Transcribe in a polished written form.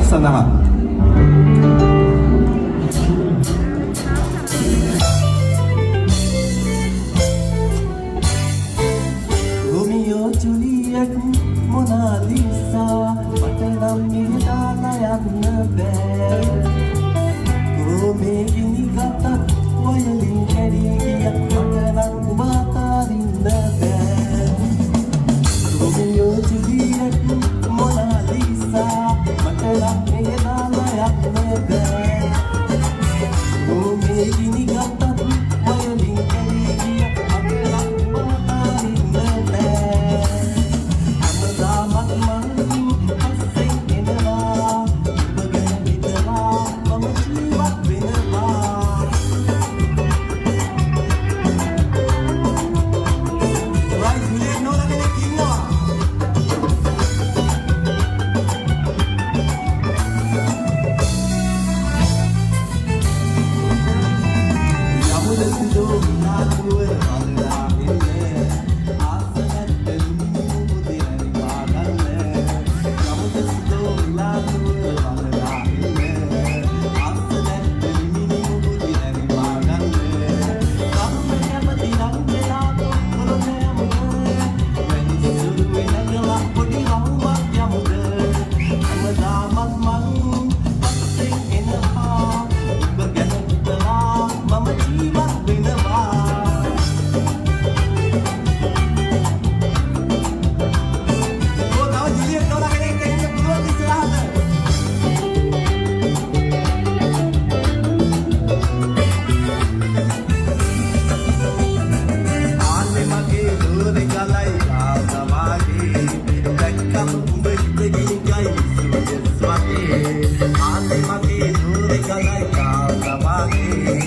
සඳහා Romeo Juliet Mona Lisa මට නම් මිහිදාලා යන්න බෑ කොමේ ගිනි ගතත් වයලින් කැඩී ගියත් මට නම් ඔබ අතාරින්න බෑ Romeo Juliet Mona Lisa මට නම් මිහිදාලා යන්න බෑ කොමේ ගිනි ගතත් වයලින් කැඩී ගියත් මට නම් ඔබ අතාරින්න බෑ හැමදාමත් මං පස්සෙන් එනවා ඔබ ගැන හිතලා මම ජීවත් වෙනවා රයිස් විලේ නෝනා කෙනෙක් ඉන්නවා යමුද සුදෝ විනාඩුවර වලලා ඉන්නේ ආසනත් මුමුදේ හරි පාගන්න යමුද සුදෝ විනාඩුවර වලලා ඉන්නේ ආසනත් මුමුදේ හරි පාගන්න කම්මැලි අපති නම් වෙලා තොරනේ යමුද වැඩි සුළු වෙනගලා පොඩි රවුමක් යමුද හැමදාමත් මං පස්සෙන් එනවා ඔබ ගැන හිතලා මම ජීවත් වෙනවා තව ජුලියට් නෝනා කෙනෙක් එන්න පුළුවන් ඉස්සරහට ආන්නේ මගේ දෝරේ ගලයි ආසමාගේ දැක්කම උඹ හිතේ ගිනි ගයි සුවස් වගේ ආන්නේ මගේ දෝරේ ගලයි ආසමාගේ